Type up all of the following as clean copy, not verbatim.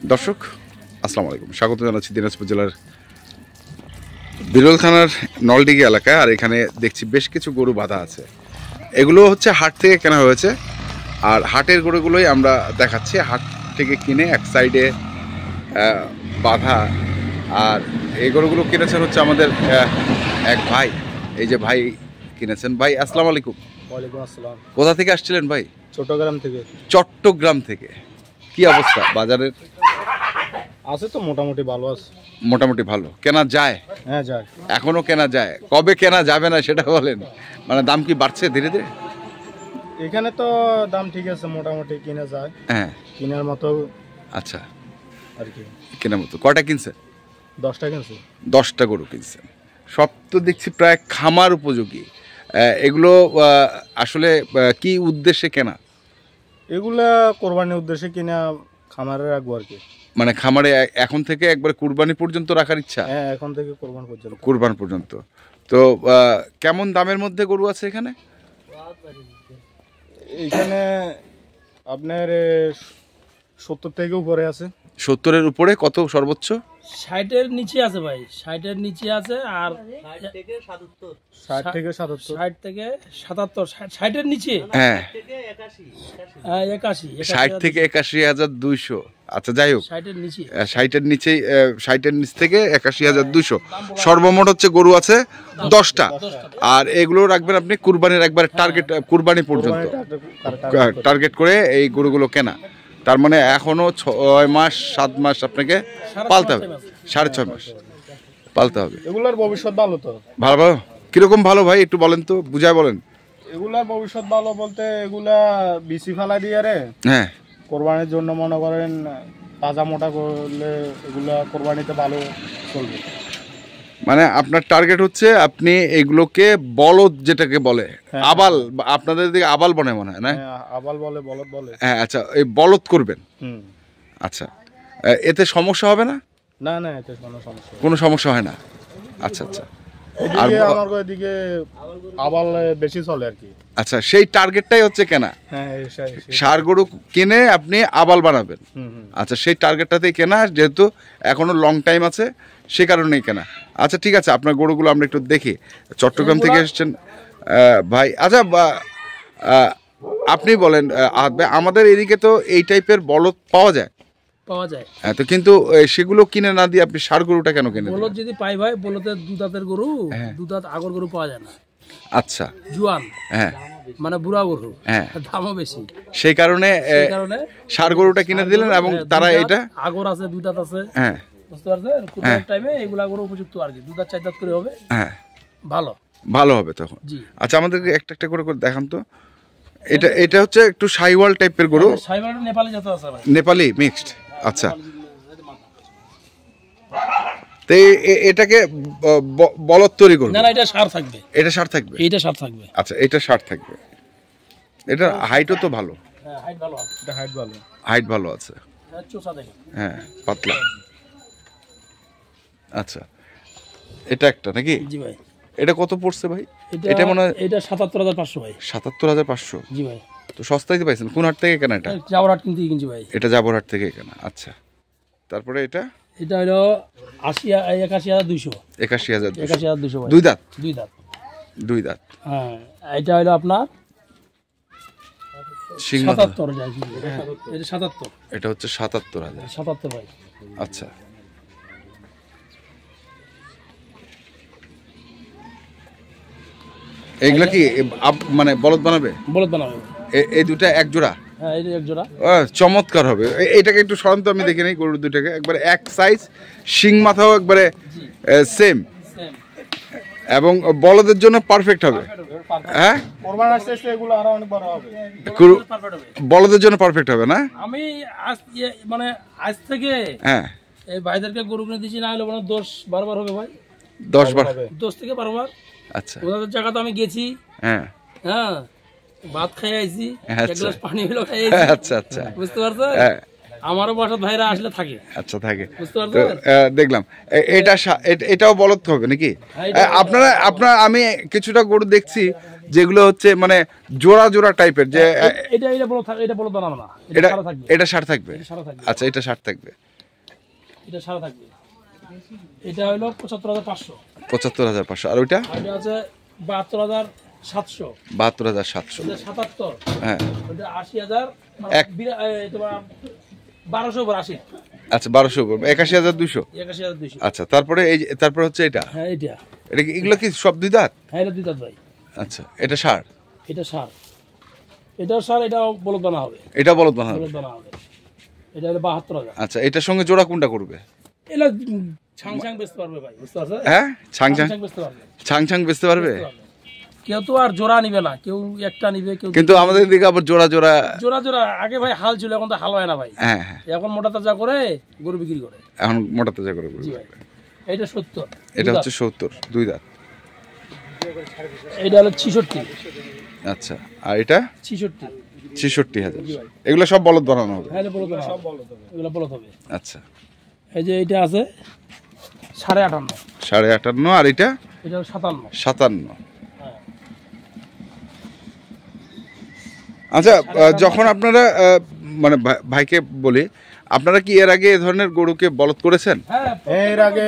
দর্শক আসসালামু আলাইকুম, স্বাগত জানাচ্ছি দিনাজপুর জেলার বিরল থানার নলডিগি এলাকায়। আর এখানে দেখছি বেশ কিছু গরু বাঁধা আছে। এগুলো হচ্ছে হাট থেকে কেনা হয়েছে, আর হাটের গরুগুলোই আমরা দেখাচ্ছি। হাট থেকে কিনে এক সাইডে বাঁধা। আর এই গরুগুলো কিনেছেন হচ্ছে আমাদের এক ভাই। এই যে ভাই কিনেছেন। ভাই আসসালামু আলাইকুম। ওয়ালাইকুম আসসালাম। কোথা থেকে আসছিলেন ভাই? চট্টগ্রাম থেকে। চট্টগ্রাম থেকে। কি অবস্থা বাজারের? আছে তো মোটামুটি ভালো আছে। মোটামুটি ভালো। কেনা যায়? হ্যাঁ যায়। এখনো কেনা যায়? কবে কেনা যাবে না সেটা বলেন। মানে দাম কি বাড়ছে ধীরে ধীরে? এখানে তো দাম ঠিক আছে, মোটামুটি কিনা যায়। হ্যাঁ, কেনার মতো। আচ্ছা, আর কি কেনার মতো। কয়টা কিনছেন? 10টা কিনছি। 10টা গরু কিনছেন। সব তো দেখছি প্রায় খামার উপযোগী। এগুলো আসলে কি উদ্দেশ্যে কেনা? এগুলা কোরবানির উদ্দেশ্যে কিনা, খামারে রাখবো আর কি। মানে খামারে এখন থেকে একবারে কুরবানি পর্যন্ত রাখার ইচ্ছা? হ্যাঁ, এখন থেকে কোরবান পর্যন্ত। কুরবান পর্যন্ত। তো কেমন দামের মধ্যে গরু আছে এখানে? এখানে আপনার 70 থেকে উপরে আছে। 70-এর উপরে? কত সর্বোচ্চ? 60-এর নিচে আছে ভাই, 60-এর নিচে আছে। আর 60 থেকে 77। 60 থেকে 77, 60-এর নিচে। হ্যাঁ, 81, 60 থেকে 81,200। আচ্ছা, যাই হোক, 60-এর নিচে। 60-এর নিচেই, 60-এর নিচ থেকে 81,200। সর্বমোট হচ্ছে গরু আছে 10টা। আর এগুলো রাখবেন আপনি কুরবানির একবার টার্গেট, কুরবানি পর্যন্ত টার্গেট করে এই গরুগুলো কেনা। তার মানে এখনো 6 মাস 7 মাস আপনাকে পালতে হবে। 6.5 মাস পালতে হবে। এগুলার ভবিষ্যৎ ভালো তো। ভালো ভালো? কিরকম ভালো ভাই, একটু বলেন তো, বুঝায় বলেন। এগুলার ভবিষ্যৎ ভালো বলতে এগুলা বিসি ফেলা দিয়ে রে হ্যাঁ, কোরবানির জন্য মনে করেন তাজা মোটা করলে এগুলা কোরবানিতে ভালো চলবে। মানে আপনার টার্গেট হচ্ছে আপনি এগুলোকে বলদ যেটাকে বলে, আবাল, আপনাদের দিকে আবাল বনে মনে হয় না? আবাল বলে, বলদ বলে। হ্যাঁ, আচ্ছা, এই বলদ করবেন। আচ্ছা, এতে সমস্যা হবে না? না না, এতে কোনো সমস্যা কোনো সমস্যা হয় না। আচ্ছা আচ্ছা। আর এদিকে আমার এদিকে আবাল বেশি চলে আর কি। আচ্ছা, সেই টার্গেটটাই হচ্ছে কেনা। হ্যাঁ, ষাঁড় গরু কিনে আপনি আবাল বানাবেন। আচ্ছা, সেই টার্গেটটাতেই কেনা, যেহেতু এখনো লং টাইম আছে সে কারণেই কেনা। আচ্ছা ঠিক আছে, আপনার গরুগুলো আমরা একটু দেখি। চট্টগ্রাম থেকে এসেছেন ভাই। আচ্ছা, আপনি বলেন, আমাদের এদিকে তো এই টাইপের বলদ পাওয়া যায়। হ্যাঁ, তো কিন্তু সেগুলো কিনে না দিয়ে আপনি ষাঁড় গরুটা কেন কিনে? বলদ যদি পাই ভাই, বলদের দুধাতের গরু, দুধাত আগর গরু পাওয়া যায় না। আচ্ছা, জুয়ান, হ্যাঁ, মানে বুড়া গরু, হ্যাঁ, দামও বেশি। সেই কারণে ষাঁড় গরুটা কিনে দিলেন, এবং তারা এটা আগর আছে, দুধাত আছে। হ্যাঁ, বুঝতে পারছেন? কুরবানির টাইমে এগুলা গরু উপযুক্ত আর কি। দুধাত 4 দাঁত করে হবে। হ্যাঁ, ভালো ভালো হবে তখন। আচ্ছা, আমাদেরকে একটা একটা করে দেখান তো। এটা হচ্ছে একটু সাইওয়াল টাইপের গরু। সাইওয়াল নেপালি জাত আছে ভাই। নেপালি মিক্সড। আচ্ছা, তো এটাকে বলদ তৈরি করবে? না, এটা ষাঁড় থাকবে। এটা ষাঁড় থাকবে? এইটা ষাঁড় থাকবে। আচ্ছা, এটা ষাঁড় থাকবে। এটা হাইটও তো ভালো। হ্যাঁ, হাইট ভালো আছে। এটা হাইট ভালো। হাইট ভালো আছে। হ্যাঁ, চোষা দেখেন। হ্যাঁ, পাতলা। আচ্ছা, এটা একটা নাকি? জি ভাই। এটা কত পড়ছে ভাই? এটা মনে হয় এটা 77,500 ভাই। 77,500? জি ভাই। তো সস্তায় পাইছেন। কোন হাট থেকে কেনা এটা? জাবরহাট কিনছি ভাই। এটা জাবরহাট থেকে কেনা। আচ্ছা, তারপরে এটা হলো 81,200। 81,200 ভাই। দুই দাঁত? দুই দাঁত। হ্যাঁ, এটা হলো আপনার 77 যায়। এটা 77। এটা হচ্ছে 77,000। 77 ভাই। আচ্ছা, এগুলা কি মানে বলদ বানাবে? বলদ বানাবে। এই দুটা এক জোড়া? হ্যাঁ, এই এক জোড়া। চমৎকার হবে। এটাকে একটু সরান্ত, আমি দেখে নেই গরুর দুটাকে। একবারে এক সাইজ, শিং মাথাও একবারে সেম, এবং বলদের জন্য পারফেক্ট হবে। হ্যাঁ, বলদের জন্য পারফেক্ট হবে না? আমি আজ থেকে হ্যাঁ, এই ভাইদেরকে গরু কিনে দিচ্ছি, না হলে 10-12 বার হবে ভাই। 10 বার? 10 থেকে 12 বার। আচ্ছা, ওদের জায়গা তো আমি গেছি। হ্যাঁ হ্যাঁ, ভাত খাই আইছি, এক গ্লাস পানি হলো খাই আচ্ছা আইছি। আচ্ছা, বুঝতে পারছেন? আমারও বাসার ভাইরা আসলে থাকে। আচ্ছা থাকে। বুঝতে তো পারছেন? দেখলাম এটাও বলদ হবে নাকি? আপনারা আমি কিছুটা গরু দেখছি যেগুলো হচ্ছে মানে জোড়া জোড়া টাইপের, যে এটা বলদ বানানো না, এটা সারা থাকবে। এটা ষাট থাকবে। এটা সারা থাকবে। আচ্ছা এটা ষাট থাকবে। এটা সারা থাকবে। এটা হলো ৭৫,৫০০। ৭৫,৫০০। আর ওইটা এটা আছে ৭২,৭০০। ৭২,৭০০। এটা ৭৭। হ্যাঁ এটা ৮০,০০০। এক ১২০০ উপর ৮০। আচ্ছা ১২০০ করবো ৮১,২০০। ৮১,২০০। আচ্ছা তারপরে তারপরে হচ্ছে এটা হ্যাঁ এটা। এটা এগুলো কি সব দুই দাঁত? হ্যাঁ এটা ২ দাঁত ভাই। আচ্ছা এটা ষাঁড়। এটা সার। এটাও সার, এটাও বলদ বানা হবে। এটা বলদ বানাবে। বলদ বানা হবে। এটা হলো ৭২,০০০। আচ্ছা এটার সঙ্গে জোড়া কোনটা করবে? এটা ছাং বেচতে পারবে ভাই, বুঝতে পারছেন? হ্যাঁ ছাং বেচতে পারবে। ছাং বেচতে পারবে। কেউ তো আর জোড়া নিবে না, কেউ একটা নিবে, কেউ কিন্তু আমাদের দিকে আবার জোড়া জোড়া। জোড়া আগে ভাই হাল ছিল, এখন তো হাল হয় না ভাই। হ্যাঁ হ্যাঁ এখন মোটা তাজা করে গরু বিক্রি করে। এখন মোটা তাজা করে জি ভাই। এটা ৭০। এটা হচ্ছে ৭০ দুই দাঁত। এটা হলো ৬৬। আচ্ছা আর এটা ৬৬। ৬৬,০০০। এগুলো সব বলদ বানানো হবে। হ্যাঁ বলদ হবে, সব বলদ হবে, এগুলো বলদ হবে। আচ্ছা এই যে এটা আছে ৫৮.৫। ৫৮.৫ আর এটা এটা ৫৭। ৫৭। হ্যাঁ। আচ্ছা যখন আপনারা মানে ভাইকে বলি, আপনারা কি এর আগে এ ধরনের গরুকে বলদ করেছেন? হ্যাঁ এর আগে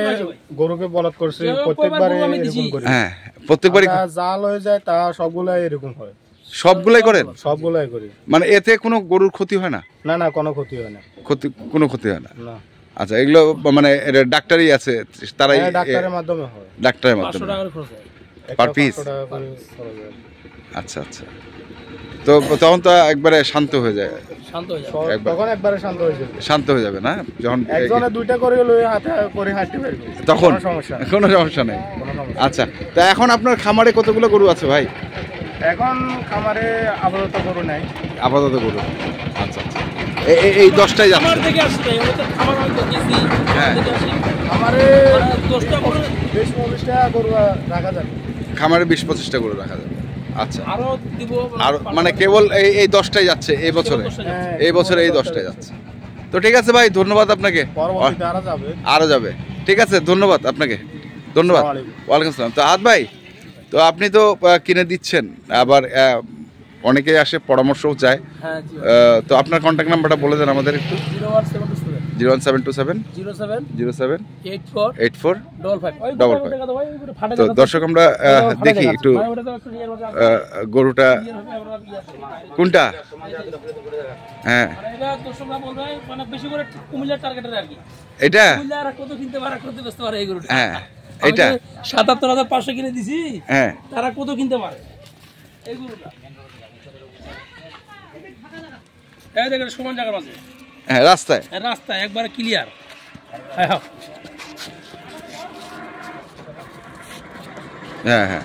গরুকে বলদ করছি, প্রত্যেকবারে এরকম করি। হ্যাঁ প্রত্যেকবারই জাল হয়ে যায়, তা সবগুলাই এরকম হয়। সবগুলাই করেন? সবগুলাই করি। মানে এতে কোনো গরুর ক্ষতি হয় না? না না, কোনো ক্ষতি হয় না। কোনো ক্ষতি হয় না। না। আচ্ছা এগুলো মানে ডাক্তারই আছে তারাই? ডাক্তারের মাধ্যমে হয়। ডাক্তারের ৫০০ মাধ্যমে টাকা করে খরচ হয়। Per piece? ৫০০ টাকা করে খরচ হয়। আচ্ছা আচ্ছা। তো তখন তো একবারে শান্ত হয়ে যায়। শান্ত হয়ে যাবে। তখন একবারে শান্ত হয়ে যাবে। শান্ত হয়ে যাবে না যখন একজনে দুইটা করে লই হাতে করে হাঁটতে পারবে, তখন কোনো সমস্যা নেই। কোনো সমস্যা নেই। কোনো সমস্যা আচ্ছা তা এখন আপনার খামারে কতগুলো গরু আছে ভাই? এখন খামারে আপাতত গরু নাই। আপাতত গরু। আচ্ছা আচ্ছা এই 10টাই যাচ্ছে। আমার থেকে আসছে, ওই তো খামার আমি তো গেছি। হ্যাঁ। থেকে আসি। খামারে ১০টা করে ২০-২৫টা গরু রাখা যাবে। খামারে 20-25টা গরু রাখা যাবে। আচ্ছা আরো দিব। আর মানে কেবল এই 10টাই যাচ্ছে এই বছরে? হ্যাঁ, এই বছরে এই 10টাই যাচ্ছে। তো ঠিক আছে ভাই ধন্যবাদ আপনাকে। পরবর্তীতে আরো যাবে। আরও যাবে। ঠিক আছে ধন্যবাদ আপনাকে। ধন্যবাদ। আসসালামু আলাইকুম। ওয়ালাইকুম আসসালাম। তো আদ ভাই, তো আপনি তো কিনে দিচ্ছেন, আবার অনেকেই আসে পরামর্শও চায়। হ্যাঁ জি। তো আপনার কন্ট্যাক্ট নাম্বারটা বলে দেন আমাদের একটু। 01727 01727 07 07 84 84 55। 55। তো দর্শক আমরা দেখি একটু গরুটা কোনটা। হ্যাঁ মানে বেশি করে কুমিল্লার টার্গেটের আর কি। এটা কুমিল্লার কত কিনতে পারে, কত বেচতে পারে এই গরুটা। হ্যাঁ এটা ৭৭,৫০০ কিনে দিছি। হ্যাঁ তারা কত কিনতে পারে এই গরুটা। এই দেখেন সমান জায়গার মাঝে। হ্যাঁ রাস্তায় রাস্তা একবারে ক্লিয়ার। হ্যাঁ হ্যাঁ হ্যাঁ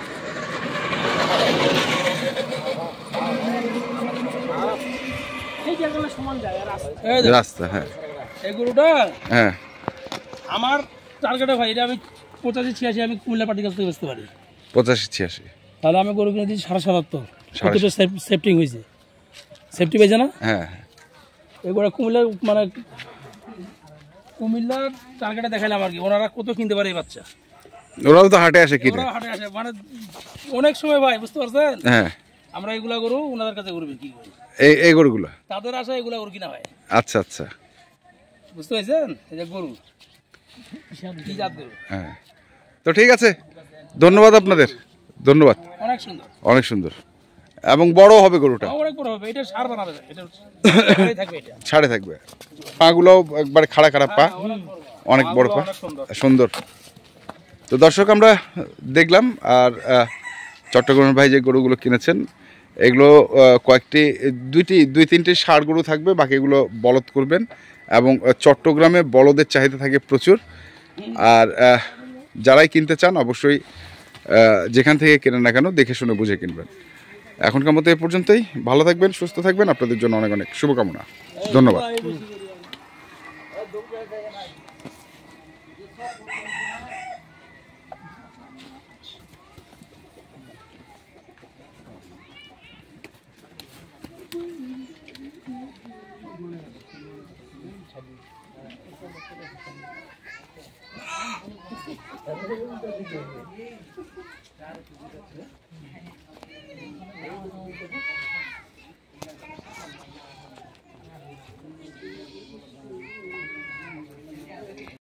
এই জায়গাটা সমান জায়গা রাস্তা। হ্যাঁ এই গরুটা হ্যাঁ আমার টার্গেটে ভাই, এটা আমি 85-86 আমি কুমিল্লা পার্টির কাছ থেকে বেচতে পারি। 85-86। তাহলে আমি গরু কিনে দিচ্ছি ৭৭,৫০। প্রতিটা সেফটিং হয়েছে, সেফটি পেয়েছে না? হ্যাঁ এগুলো কুমিল্লা মানে কুমিল্লার টার্গেটে দেখাইলাম আর কি, ওনারা কত কিনতে পারে এই বাচ্চা। ওরাও তো হাটে আসে কিনে। ওরা হাটে আসে মানে অনেক সময় ভাই, বুঝতে পারছেন? হ্যাঁ আমরা এগুলা গরু ওনাদের কাছে গরু বিক্রি করি। এই গরুগুলো তাদের আশা এগুলা গরু কিনা হয়। আচ্ছা আচ্ছা বুঝতে পারছেন? এই যে গরু কি জাত গরু। হ্যাঁ তো ঠিক আছে ধন্যবাদ আপনাদের। ধন্যবাদ। অনেক সুন্দর, অনেক সুন্দর এবং বড় হবে গরুটা। অনেক বড় হবে। এটা সার বানাবে, এটা থাকবে, এটা ছাড়ে থাকবে। পাগুলোও একবারে খাড়া খাড়া পা, অনেক বড় পা, সুন্দর। তো দর্শক আমরা দেখলাম। আর চট্টগ্রামের ভাই যে গরুগুলো কিনেছেন এগুলো কয়েকটি দুই তিনটি ষাঁড় গরু থাকবে, বাকিগুলো বলদ করবেন। এবং চট্টগ্রামে বলদের চাহিদা থাকে প্রচুর। আর যারাই কিনতে চান অবশ্যই যেখান থেকে কেনেন না কেন দেখে শুনে বুঝে কিনবেন। এখনকার মতো এ পর্যন্তই। ভালো থাকবেন, সুস্থ থাকবেন। আপনাদের জন্য অনেক অনেক শুভকামনা। ধন্যবাদ। Thank you.